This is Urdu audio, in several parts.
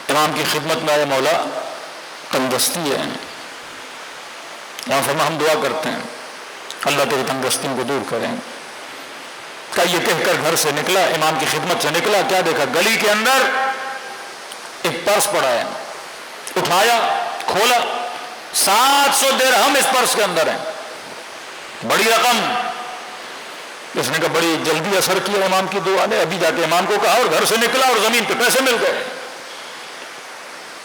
امام کی خدمت میں آیا، مولا تنگدستی ہے، یہاں فرما ہم دعا کرتے ہیں اللہ تیری تنگدستیوں کو دور کریں۔ کیا یہ کہہ کر گھر سے نکلا، امام کی خدمت سے نکلا، کیا دیکھا گلی کے اندر ایک پرس پڑا ہے، اٹھایا، کھولا، 700 درہم اس پرس کے اندر ہے، بڑی رقم۔ اس نے کہا بڑی جلدی اثر کیا امام کی دعا نے، ابھی جا کے امام کو کہا اور گھر سے نکلا اور زمین پہ پیسے مل گئے۔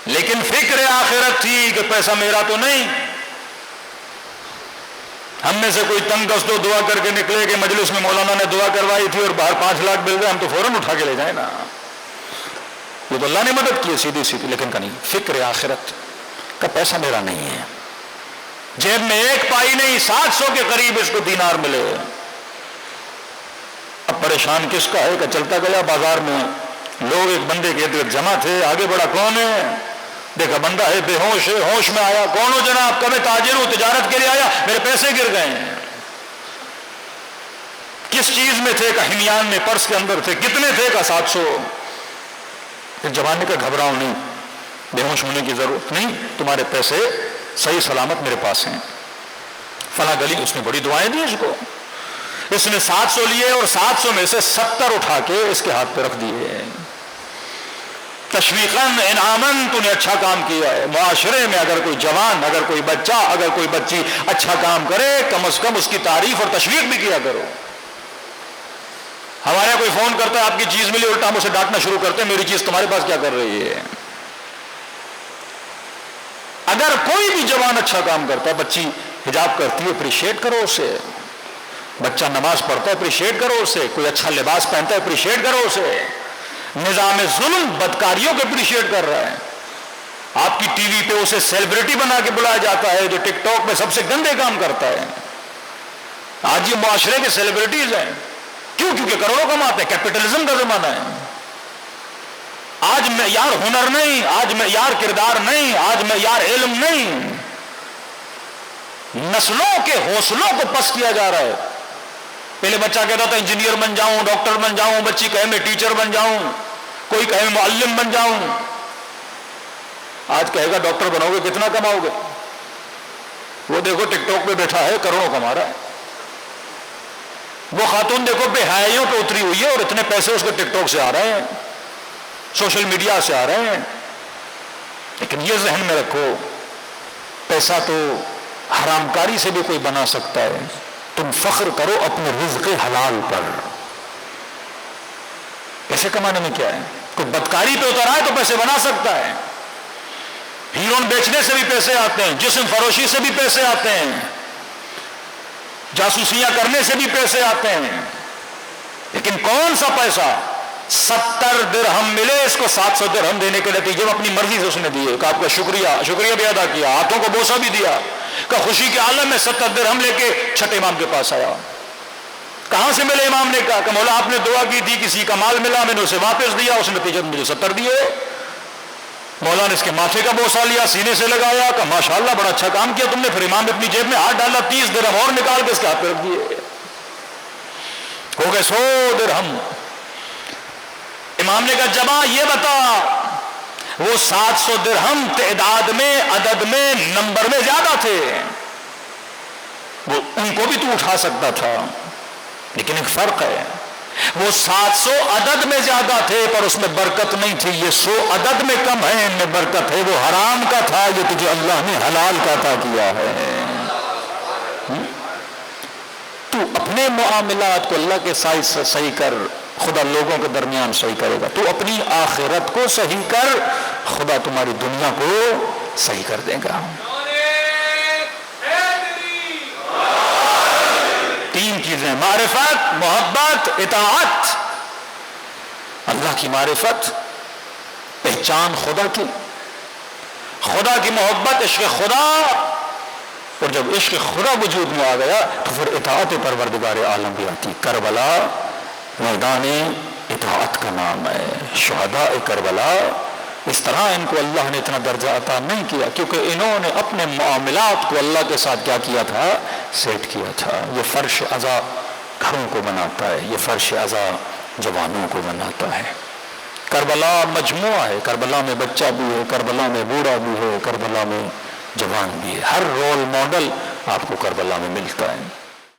لیکن فکر آخرت تھی کہ پیسہ میرا تو نہیں۔ ہم میں سے کوئی تنگ دست تو دعا کر کے نکلے کہ مجلس میں مولانا نے دعا کروائی تھی اور باہر 5 لاکھ مل گئے، ہم تو فوراً اٹھا کے لے جائیں نا، یہ تو اللہ نے مدد کی سیدھی سیدھی۔ لیکن نہیں، فکر آخرت کا پیسہ میرا نہیں ہے، جیب میں 1 پائی نہیں، 700 کے قریب اس کو دینار ملے۔ اب پریشان کس کا ہے کہ چلتا گیا بازار میں، لوگ ایک بندے کے ارد جمع تھے، آگے بڑا کون ہے؟ دیکھا بندہ ہے بے ہوش ہے، ہوش میں آیا، کون ہو جناب؟ کہ میں تاجر ہوں، تجارت کے لیے آیا، میرے پیسے گر گئے ہیں۔ کس چیز میں تھے؟ کہ ہمیان میں، پرس کے اندر تھے۔ کتنے تھے؟ کہ 700۔ پھر جوان نے کہا گھبراؤ نہیں، بے ہوش ہونے کی ضرورت نہیں، تمہارے پیسے صحیح سلامت میرے پاس ہیں، فلاں گلی۔ اس نے بڑی دعائیں دی اس کو، اس نے 700 لیے اور 700 میں سے 70 اٹھا کے اس کے ہاتھ پہ رکھ دیے۔ تشویقاً انعاماً، تو نے اچھا کام کیا ہے۔ معاشرے میں اگر کوئی جوان، اگر کوئی بچہ، اگر کوئی بچی اچھا کام کرے، کم از کم اس کی تعریف اور تشویق بھی کیا کرو۔ ہمارے کوئی فون کرتا ہے آپ کی چیز ملی، الٹا ہم اسے ڈانٹنا شروع کرتے ہیں، میری چیز تمہارے پاس کیا کر رہی ہے؟ اگر کوئی بھی جوان اچھا کام کرتا ہے، بچی حجاب کرتی ہے، اپریشیٹ کرو اسے، بچہ نماز پڑھتا ہے، اپریشیٹ کرو اسے، کوئی اچھا لباس پہنتا ہے، اپریشیٹ کرو اسے۔ نظام ظلم بدکاریوں کو اپریشیٹ کر رہا ہے۔ آپ کی ٹی وی پہ اسے سیلیبریٹی بنا کے بلایا جاتا ہے جو ٹک ٹاک میں سب سے گندے کام کرتا ہے۔ آج یہ معاشرے کے سیلیبریٹیز ہیں، کیوں؟ کیونکہ کروڑوں کماتے ہیں، کیپٹلزم کا زمانہ ہے۔ آج معیار ہنر نہیں، آج معیار کردار نہیں، آج معیار علم نہیں، نسلوں کے حوصلوں کو پست کیا جا رہا ہے۔ پہلے بچہ کہتا تھا انجینئر بن جاؤں، ڈاکٹر بن جاؤں، بچی کہے میں ٹیچر بن جاؤں، کوئی کہے میں معلم بن جاؤں۔ آج کہے گا ڈاکٹر بنو گے کتنا کماؤ گے؟ وہ دیکھو ٹک ٹاک پہ بیٹھا ہے، کروڑوں کما رہا ہے۔ وہ خاتون دیکھو بے حیائیوں پہ اتری ہوئی ہے اور اتنے پیسے اس کو ٹک ٹاک سے آ رہے ہیں، سوشل میڈیا سے آ رہے ہیں۔ لیکن یہ ذہن میں رکھو، پیسہ تو حرام کاری سے بھی کوئی بنا سکتا ہے۔ تم فخر کرو اپنے رزق حلال پر۔ پیسے کمانے میں کیا ہے؟ کوئی بدکاری پہ اترا ہے تو پیسے بنا سکتا ہے۔ ہیرون بیچنے سے بھی پیسے آتے ہیں، جسم فروشی سے بھی پیسے آتے ہیں، جاسوسیاں کرنے سے بھی پیسے آتے ہیں۔ لیکن کون سا پیسہ؟ 70 درہم ملے اس کو، 700 درہم دینے کے نتیجے میں اپنی مرضی سے اس نے دیے کہ آپ کا شکریہ بھی ادا کیا، ہاتھوں کو بوسہ بھی دیا کہ خوشی کے عالم میں 70 درہم لے کے چھٹے امام کے پاس آیا۔ کہاں سے ملے؟ امام نے کہا کہ مولا آپ نے دعا کی تھی، کسی کا مال ملا، میں نے اسے واپس دیا، اس نتیجے میں مجھے 70 دیے۔ مولا نے اس کے ماتھے کا بوسہ لیا، سینے سے لگایا کہ ماشاءاللہ بڑا اچھا کام کیا تم نے۔ پھر امام نے اپنی جیب میں ہاتھ ڈالا، 30 درہم اور نکال کے اس کے ہاتھ پہ رکھ دیے، ہو گئے 100 درہم۔ امام نے کہا جمع یہ بتا، وہ 700 درہم تعداد میں، عدد میں، نمبر میں زیادہ تھے، وہ ان کو بھی تو اٹھا سکتا تھا، لیکن ایک فرق ہے، وہ 700 عدد میں زیادہ تھے پر اس میں برکت نہیں تھی، یہ 100 عدد میں کم ہے، ان میں برکت ہے۔ وہ حرام کا تھا، یہ تجھے اللہ نے حلال کا عطا کیا ہے۔ تو اپنے معاملات کو اللہ کے سائز سے صحیح کر، خدا لوگوں کے درمیان صحیح کرے گا۔ تو اپنی آخرت کو صحیح کر، خدا تمہاری دنیا کو صحیح کر دے گا۔ 3 چیزیں، معرفت، محبت، اطاعت۔ اللہ کی معرفت، پہچان خدا کی، خدا کی محبت، عشق خدا، اور جب عشق خدا وجود میں آ گیا تو پھر اطاعت پروردگار عالم بھی آتی۔ کربلا میدان اطاعت کا نام ہے، شہداء کربلا۔ اس طرح ان کو اللہ نے اتنا درجہ عطا نہیں کیا کیونکہ انہوں نے اپنے معاملات کو اللہ کے ساتھ کیا کیا تھا؟ سیٹ کیا تھا۔ یہ فرش عزا گھروں کو بناتا ہے، یہ فرش عزا جوانوں کو بناتا ہے۔ کربلا مجموعہ ہے، کربلا میں بچہ بھی ہے، کربلا میں بوڑھا بھی ہے، کربلا میں جوان بھی ہے، ہر رول ماڈل آپ کو کربلا میں ملتا ہے۔